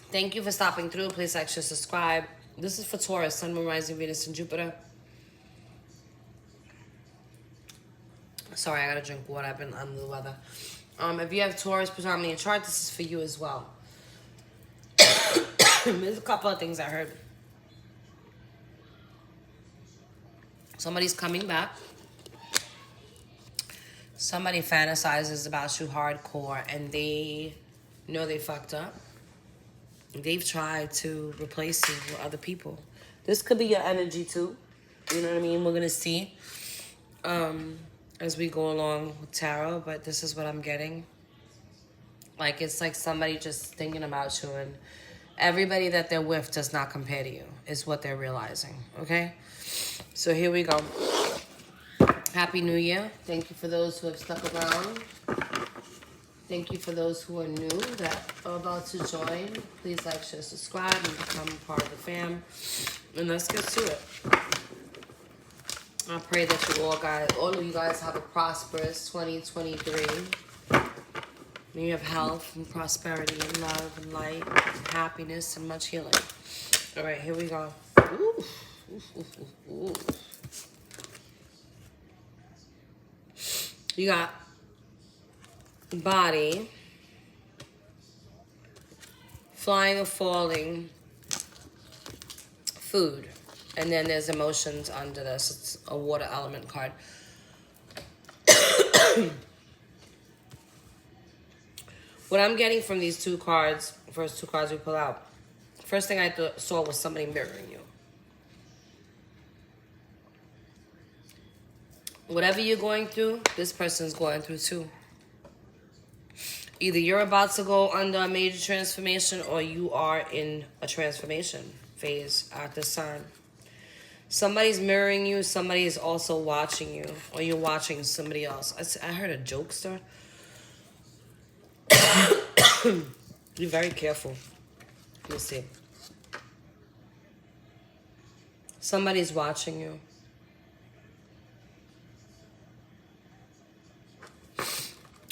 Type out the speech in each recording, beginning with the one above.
Thank you for stopping through. Please like, share, subscribe. This is for Taurus, Sun, Moon, Rising, Venus, and Jupiter. Sorry, I gotta drink water. I've been under the weather. If you have Taurus predominantly in your chart, this is for you as well. There's a couple of things I heard. Somebody's coming back. Somebody fantasizes about you hardcore and they know they fucked up. They've tried to replace you with other people. This could be your energy too. You know what I mean? We're gonna see as we go along with tarot, but this is what I'm getting. Like, it's like somebody just thinking about you, and everybody that they're with does not compare to you, is what they're realizing, okay? So here we go. Happy New Year. Thank you for those who have stuck around. Thank you for those who are new that are about to join. Please like, share, subscribe, and become part of the fam. And let's get to it. I pray that all of you guys have a prosperous 2023. And you have health and prosperity and love and light and happiness and much healing. All right, here we go. Ooh. Ooh. You got body, flying or falling, food, and then there's emotions under this. It's a water element card. What I'm getting from these two cards, first two cards we pull out, first thing I saw was somebody mirroring you. Whatever you're going through, this person's going through too. Either you're about to go under a major transformation or you are in a transformation phase at this time. Somebody's mirroring you. Somebody is also watching you, or you're watching somebody else. I heard a jokester. Be very careful. Let's see. Somebody's watching you.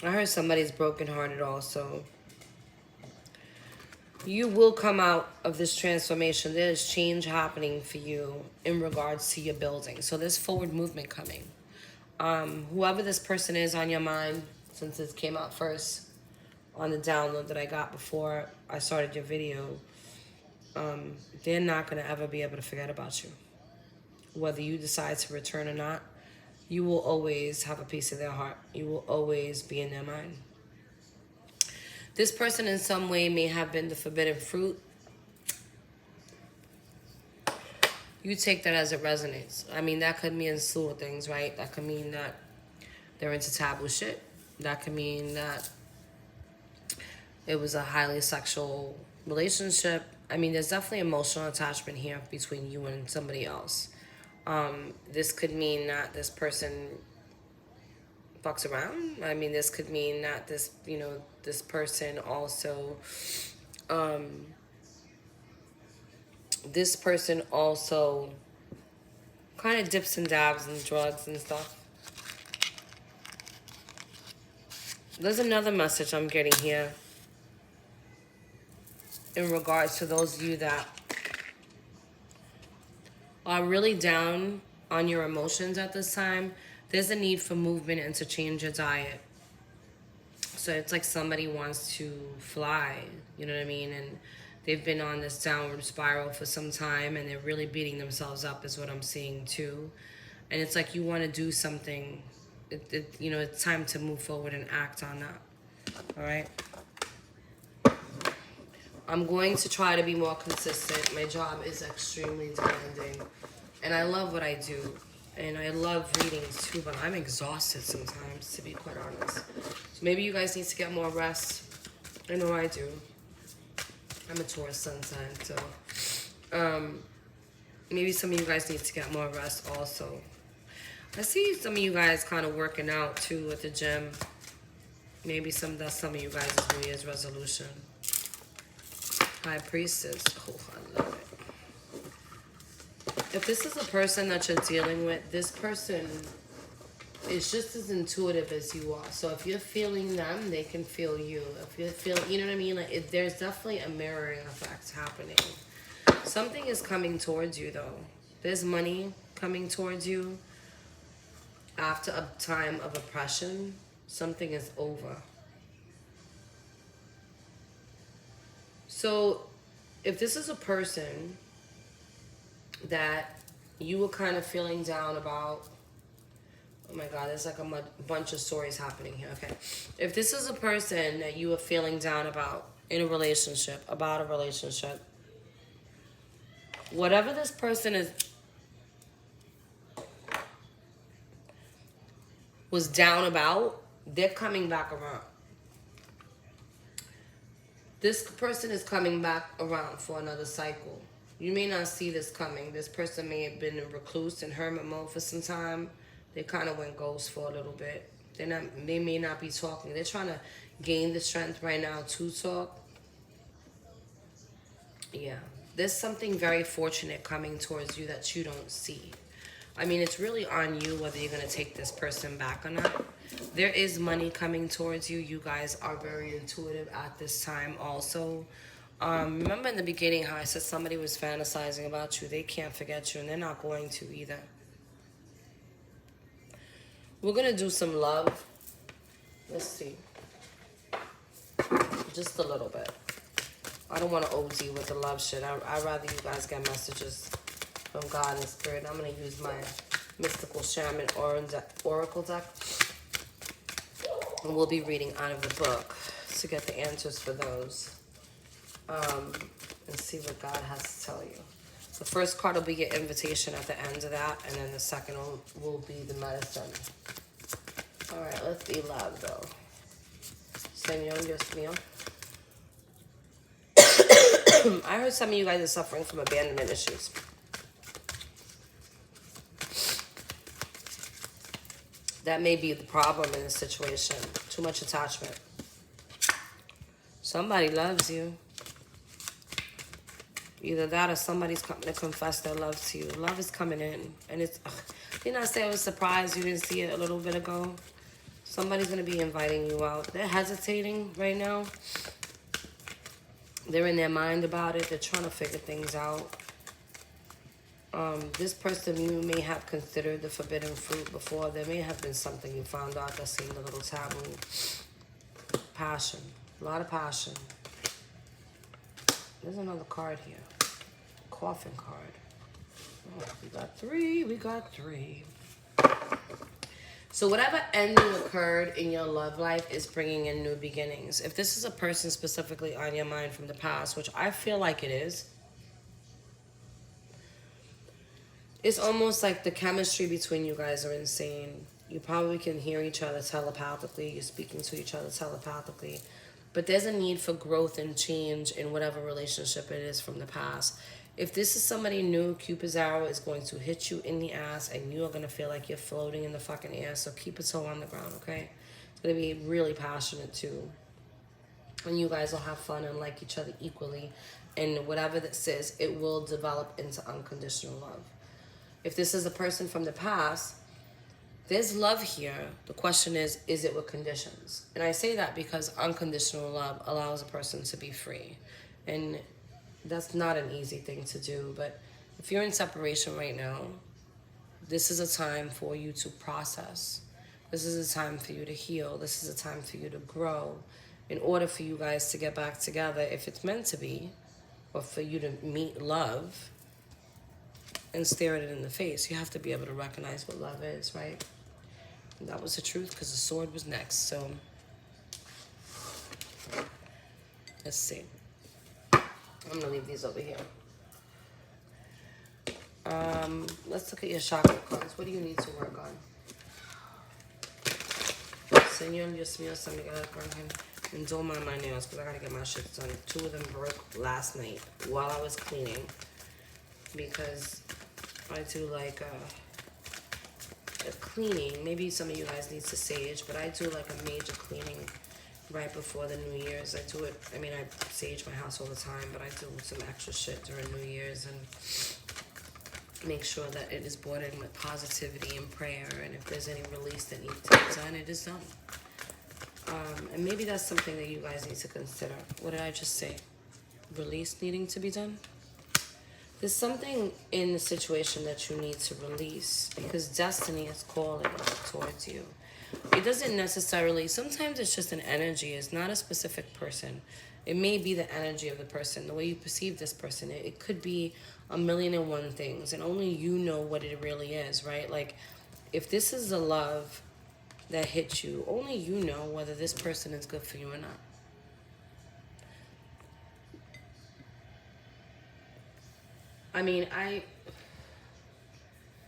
I heard somebody's brokenhearted also. You will come out of this transformation. There's change happening for you in regards to your building. So there's forward movement coming. Whoever this person is on your mind, since this came out first on the download that I got before I started your video, they're not going to ever be able to forget about you. Whether you decide to return or not, you will always have a piece of their heart. You will always be in their mind. This person in some way may have been the forbidden fruit. You take that as it resonates. I mean, that could mean a slew of things, right? That could mean that they're into taboo shit. That could mean that it was a highly sexual relationship. I mean, there's definitely emotional attachment here between you and somebody else. This could mean that this person fucks around. I mean, this could mean that this person also, kind of dips and dabs in drugs and stuff. There's another message I'm getting here in regards to those of you that are really down on your emotions at this time. There's a need for movement and to change your diet. So it's like somebody wants to fly, you know what I mean? And they've been on this downward spiral for some time and they're really beating themselves up is what I'm seeing too. And it's like you want to do something. It's time to move forward and act on that. All right? I'm going to try to be more consistent. My job is extremely demanding. And I love what I do. And I love readings too, but I'm exhausted sometimes, to be quite honest. So maybe you guys need to get more rest. I know I do. I'm a Taurus sun sign, so maybe some of you guys need to get more rest also. I see some of you guys kind of working out too at the gym. Maybe that's some of you guys' New Year's resolution. High Priestess. Oh, I love it. If this is a person that you're dealing with, this person It's just as intuitive as you are. So if you're feeling them, they can feel you. If you're feeling, you know what I mean? Like there's definitely a mirroring effect happening. Something is coming towards you though. There's money coming towards you. After a time of oppression, something is over. So if this is a person that you were kind of feeling down about, oh my God, there's like a bunch of stories happening here. Okay. If this is a person that you were feeling down about in a relationship, about a relationship, whatever this person was down about, they're coming back around. This person is coming back around for another cycle. You may not see this coming. This person may have been in recluse and hermit mode for some time. They kind of went ghost for a little bit. They may not be talking. They're trying to gain the strength right now to talk. Yeah. There's something very fortunate coming towards you that you don't see. I mean, it's really on you whether you're going to take this person back or not. There is money coming towards you. You guys are very intuitive at this time also. Remember in the beginning how I said somebody was fantasizing about you? They can't forget you, and they're not going to either. We're going to do some love. Let's see. Just a little bit. I don't want to OD with the love shit. I'd rather you guys get messages from God and Spirit. I'm going to use my Mystical Shaman Oracle deck. And we'll be reading out of the book to get the answers for those. And see what God has to tell you. The first card will be your invitation at the end of that. And then the second will be the medicine. Alright, let's be loud though. Señor, Dios mío. I heard some of you guys are suffering from abandonment issues. That may be the problem in this situation. Too much attachment. Somebody loves you. Either that or somebody's coming to confess their love to you. Love is coming in. And it's... Didn't I say I was surprised you didn't see it a little bit ago? Somebody's going to be inviting you out. They're hesitating right now. They're in their mind about it. They're trying to figure things out. This person you may have considered the forbidden fruit before. There may have been something you found out that seemed a little taboo. Passion. A lot of passion. There's another card here. Coffin card. Oh, we got three. We got three. So whatever ending occurred in your love life is bringing in new beginnings. If this is a person specifically on your mind from the past, which I feel like it is, it's almost like the chemistry between you guys are insane. You probably can hear each other telepathically. You're speaking to each other telepathically. But there's a need for growth and change in whatever relationship it is from the past. If this is somebody new, Cupid's arrow is going to hit you in the ass and you are going to feel like you're floating in the fucking air. So keep it toe on the ground, okay? It's going to be really passionate too. And you guys will have fun and like each other equally. And whatever this is, it will develop into unconditional love. If this is a person from the past, there's love here. The question is it with conditions? And I say that because unconditional love allows a person to be free. And that's not an easy thing to do. But if you're in separation right now, this is a time for you to process. This is a time for you to heal. This is a time for you to grow. In order for you guys to get back together, if it's meant to be, or for you to meet love and stare at it in the face, you have to be able to recognize what love is, right? And that was the truth because the sword was next. So let's see. I'm gonna leave these over here. Let's look at your chakra cards. What do you need to work on? Señor, Dios mío, se me queda con. And don't mind my nails because I gotta get my shit done. 2 of them broke last night while I was cleaning because I do like a cleaning. Maybe some of you guys need to sage, but I do like a major cleaning right before the New Year's. I do it, I mean, I sage my house all the time, but I do some extra shit during New Year's, and make sure that it is brought in with positivity and prayer, and if there's any release that needs to be done, it is done. And maybe that's something that you guys need to consider. What did I just say? Release needing to be done? There's something in the situation that you need to release because destiny is calling towards you. It doesn't necessarily, sometimes it's just an energy. It's not a specific person. It may be the energy of the person, the way you perceive this person. It could be a million and one things, and only you know what it really is, right? Like, if this is the love that hits you, only you know whether this person is good for you or not. I mean,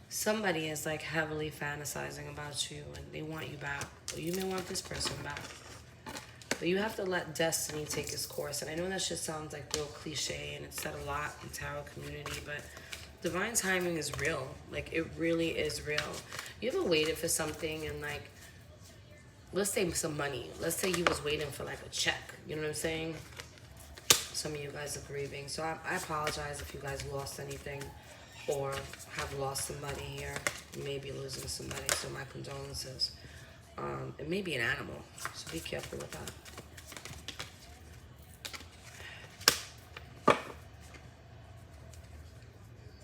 somebody is like heavily fantasizing about you and they want you back. Or you may want this person back. But you have to let destiny take its course. And I know that shit sounds like real cliche and it's said a lot in tarot community, but divine timing is real. Like, it really is real. You ever waited for something and, like, let's say some money. Let's say you was waiting for like a check. You know what I'm saying? Some of you guys are grieving. So I apologize if you guys lost anything or have lost somebody here. You may be losing somebody, so my condolences. It may be an animal, so be careful with that.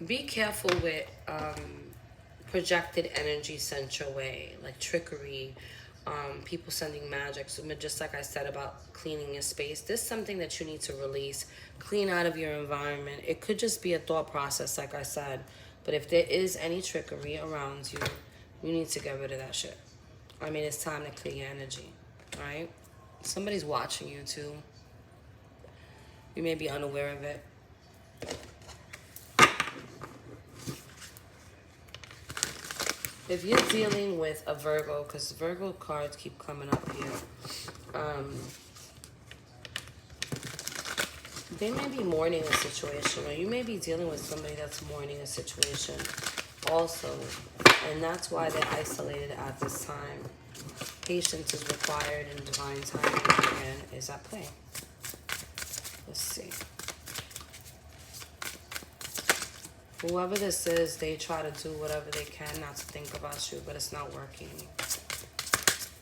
Be careful with projected energy sent your way, like trickery, people sending magic. So just like I said about cleaning your space, this is something that you need to release, clean out of your environment. It could just be a thought process, like I said, but if there is any trickery around you, you need to get rid of that shit. I mean, it's time to clear your energy, right? Somebody's watching you too. You may be unaware of it. If you're dealing with a Virgo, because Virgo cards keep coming up here, they may be mourning a situation, or you may be dealing with somebody that's mourning a situation also, and that's why they're isolated at this time. Patience is required, and divine timing again is at play. Let's see. Whoever this is, they try to do whatever they can not to think about you, but it's not working.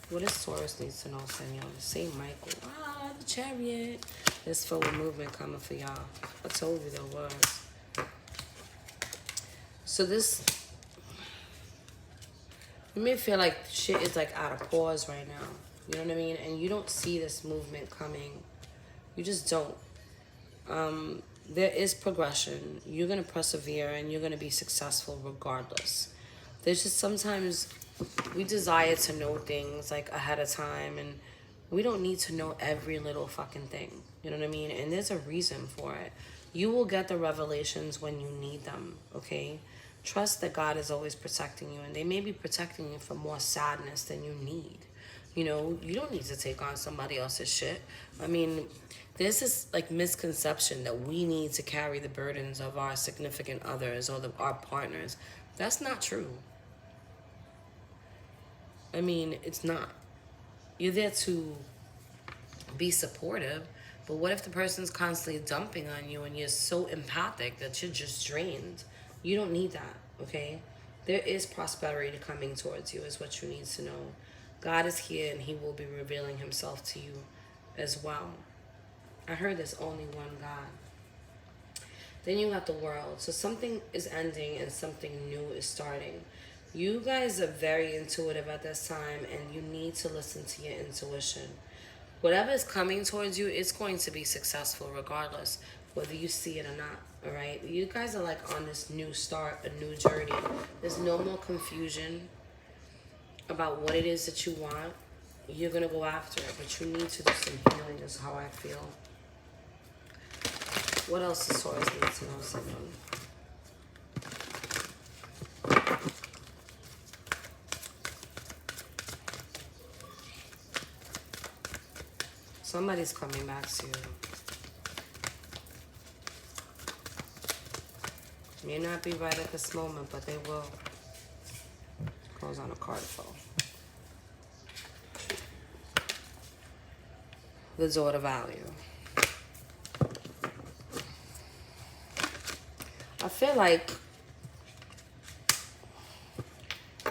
What does Taurus needs to know, Senor? Saint Michael. Ah, the Chariot. There's forward movement coming for y'all. I told you there was. So this, you may feel like shit is like out of pause right now. You know what I mean? And you don't see this movement coming. You just don't. There is progression. You're going to persevere and you're going to be successful regardless. There's just sometimes we desire to know things like ahead of time, and we don't need to know every little fucking thing. You know what I mean? And there's a reason for it. You will get the revelations when you need them, okay? Trust that God is always protecting you, and they may be protecting you from more sadness than you need. You know, you don't need to take on somebody else's shit. I mean, there's this like misconception that we need to carry the burdens of our significant others or our partners. That's not true. I mean, it's not. You're there to be supportive, but what if the person's constantly dumping on you and you're so empathic that you're just drained? You don't need that, okay? There is prosperity coming towards you is what you need to know. God is here and he will be revealing himself to you as well. I heard there's only one God. Then you got the world. So something is ending and something new is starting. You guys are very intuitive at this time, and you need to listen to your intuition. Whatever is coming towards you, it's going to be successful regardless, whether you see it or not, all right? You guys are like on this new start, a new journey. There's no more confusion about what it is that you want. You're going to go after it, but you need to do some healing is how I feel. What else does Taurus need to know, Simon? Somebody's coming back to you. May not be right at this moment, but they will. Goes on a card flow. The Door to Value. I feel like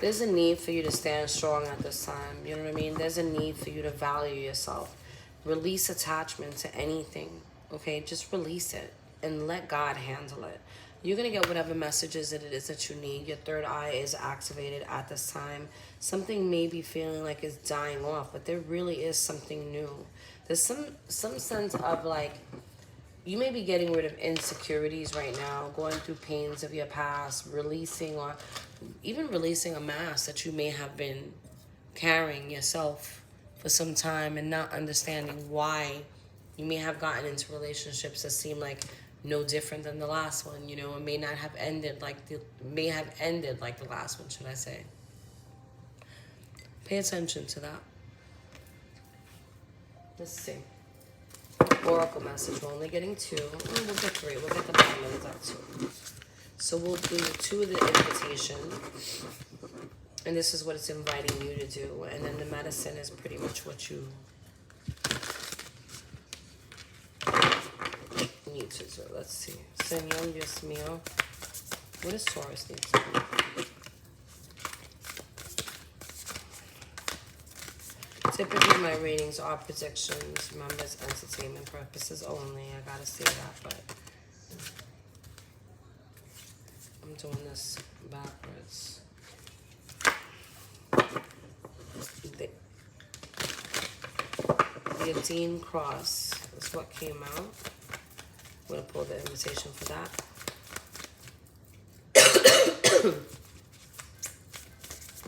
There's a need for you to stand strong at this time. You know what I mean? There's a need for you to value yourself. Release attachment to anything, okay? Just release it and let God handle it. You're going to get whatever messages that it is that you need. Your third eye is activated at this time. Something may be feeling like it's dying off, but there really is something new. There's some sense of like, you may be getting rid of insecurities right now, going through pains of your past, releasing or even releasing a mask that you may have been carrying yourself for some time and not understanding why. You may have gotten into relationships that seem like no different than the last one. You know, it may not have ended like the last one, should I say. Pay attention to that. Let's see. Oracle message. We're only getting 2. We'll get 3. We'll get the bottom of that 2. So we'll do the 2 of the invitation. And this is what it's inviting you to do. And then the medicine is pretty much what you need to do. Let's see. Señor, Dios mío. What does Taurus need to do? Typically, my readings are predictions. Remember, it's entertainment purposes only. I gotta say that, but I'm doing this backwards. The Dean Cross is what came out. I'm gonna pull the invitation for that.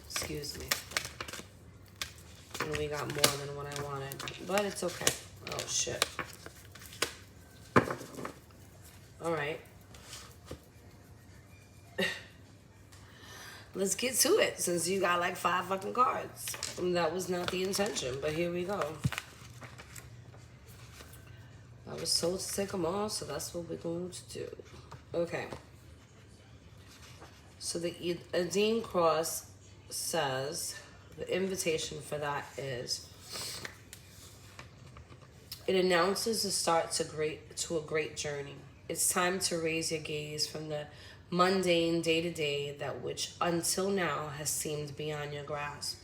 Excuse me. And we got more than what I wanted, but it's okay. Oh shit. All right. Let's get to it, since you got like 5 fucking cards. That was not the intention, but here we go. I was told to take them all, so that's what we're going to do. Okay. So the Adine Cross says, the invitation for that is, it announces the start to a great journey. It's time to raise your gaze from the mundane day-to-day that which until now has seemed beyond your grasp.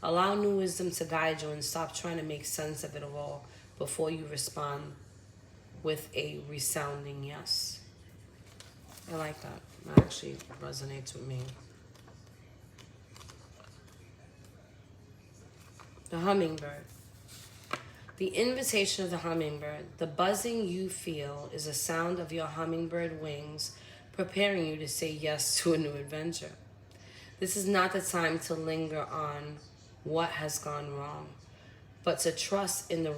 Allow new wisdom to guide you and stop trying to make sense of it all before you respond with a resounding yes. I like that. That actually resonates with me. The hummingbird. The invitation of the hummingbird. The buzzing you feel is a sound of your hummingbird wings preparing you to say yes to a new adventure. This is not the time to linger on what has gone wrong, but to trust in the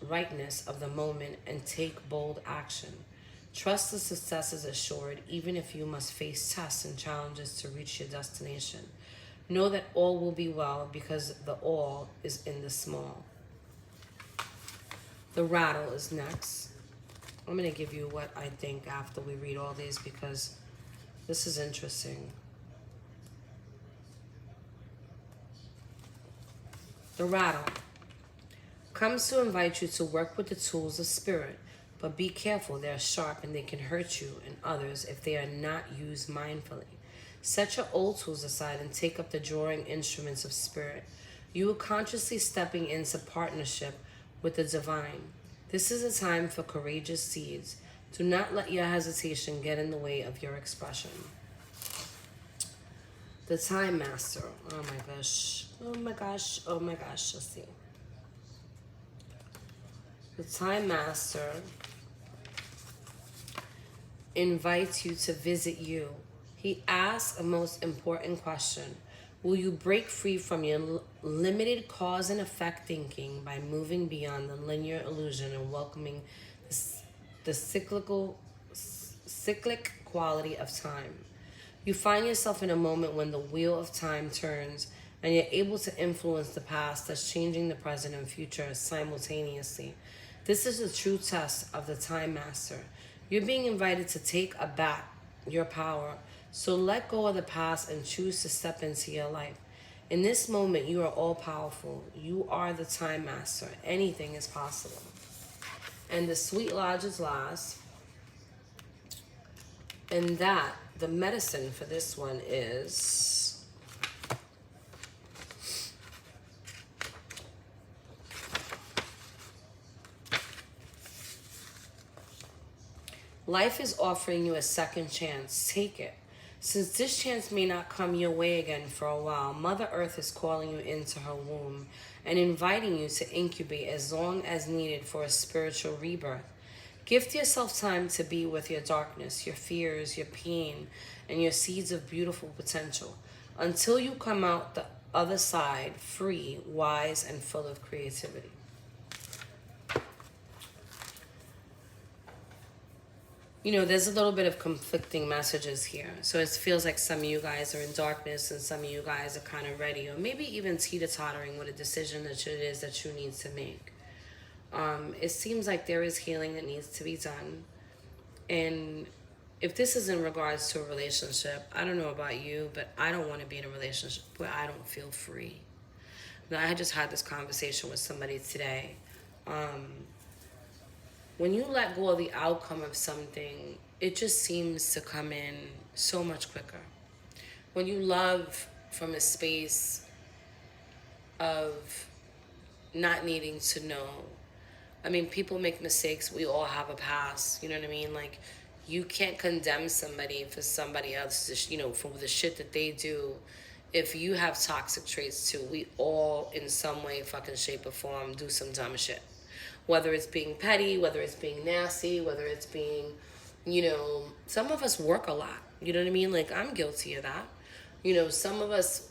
rightness of the moment and take bold action. Trust the success is assured, even if you must face tests and challenges to reach your destination. Know that all will be well, because the all is in the small. The rattle is next. I'm going to give you what I think after we read all these, because this is interesting. The rattle comes to invite you to work with the tools of spirit, but be careful. They are sharp and they can hurt you and others if they are not used mindfully. Set your old tools aside and take up the drawing instruments of spirit. You are consciously stepping into partnership with the divine. This is a time for courageous seeds. Do not let your hesitation get in the way of your expression. The Time Master. Oh my gosh. Oh my gosh. Oh my gosh. Let's see. The Time Master invites you to visit you. He asks a most important question. Will you break free from your limited cause and effect thinking by moving beyond the linear illusion and welcoming the cyclic quality of time? You find yourself in a moment when the wheel of time turns and you're able to influence the past that's changing the present and future simultaneously. This is a true test of the Time Master. You're being invited to take back your power. So let go of the past and choose to step into your life. In this moment, you are all powerful. You are the Time Master. Anything is possible. And the Sweet Lodge is last. And that, the medicine for this one is Life is offering you a second chance. Take it. Since this chance may not come your way again for a while, Mother Earth is calling you into her womb and inviting you to incubate as long as needed for a spiritual rebirth. Gift yourself time to be with your darkness, your fears, your pain, and your seeds of beautiful potential until you come out the other side free, wise, and full of creativity. You know, there's a little bit of conflicting messages here. So it feels like some of you guys are in darkness and some of you guys are kind of ready, or maybe even teeter-tottering with a decision that it is that you need to make. It seems like there is healing that needs to be done. And if this is in regards to a relationship, I don't know about you, but I don't want to be in a relationship where I don't feel free. Now, I just had this conversation with somebody today. When you let go of the outcome of something, it just seems to come in so much quicker. When you love from a space of not needing to know. I mean, people make mistakes. We all have a past. You know what I mean? Like, you can't condemn somebody for somebody else, you know, for the shit that they do. If you have toxic traits too, we all in some way, fucking shape or form, do some dumb shit. Whether it's being petty, whether it's being nasty, whether it's being, you know, some of us work a lot. You know what I mean? Like, I'm guilty of that. You know, some of us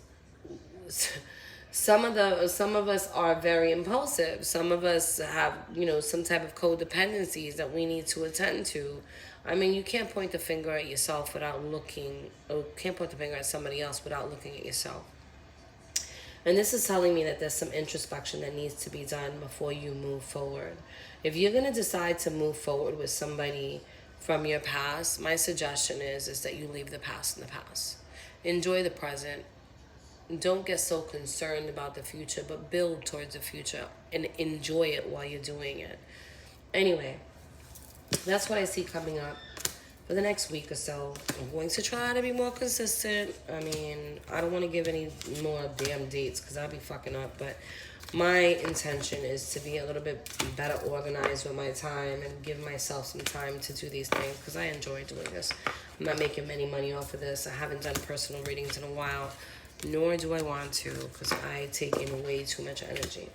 are very impulsive. Some of us have, you know, some type of codependencies that we need to attend to. I mean, you can't point the finger at yourself without looking, or can't point the finger at somebody else without looking at yourself. And this is telling me that there's some introspection that needs to be done before you move forward. If you're going to decide to move forward with somebody from your past, my suggestion is that you leave the past in the past. Enjoy the present. Don't get so concerned about the future, but build towards the future and enjoy it while you're doing it. Anyway, that's what I see coming up for the next week or so. I'm going to try to be more consistent. I mean, I don't want to give any more damn dates because I'll be fucking up, but my intention is to be a little bit better organized with my time and give myself some time to do these things because I enjoy doing this. I'm not making any money off of this. I haven't done personal readings in a while, nor do I want to because I take in way too much energy.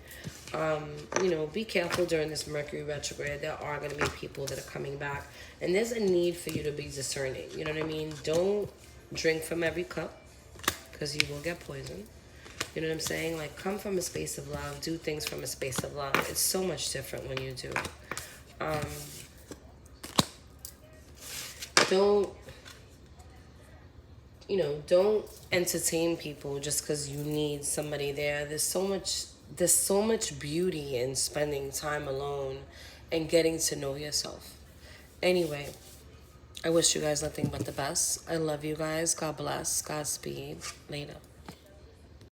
You know, be careful during this Mercury retrograde. There are going to be people that are coming back, and there's a need for you to be discerning. You know what I mean? Don't drink from every cup because you will get poisoned. You know what I'm saying? Like, come from a space of love. Do things from a space of love. It's so much different when you do. Don't entertain people just because you need somebody there. There's so much beauty in spending time alone and getting to know yourself. Anyway, I wish you guys nothing but the best. I love you guys. God bless. Godspeed. Later.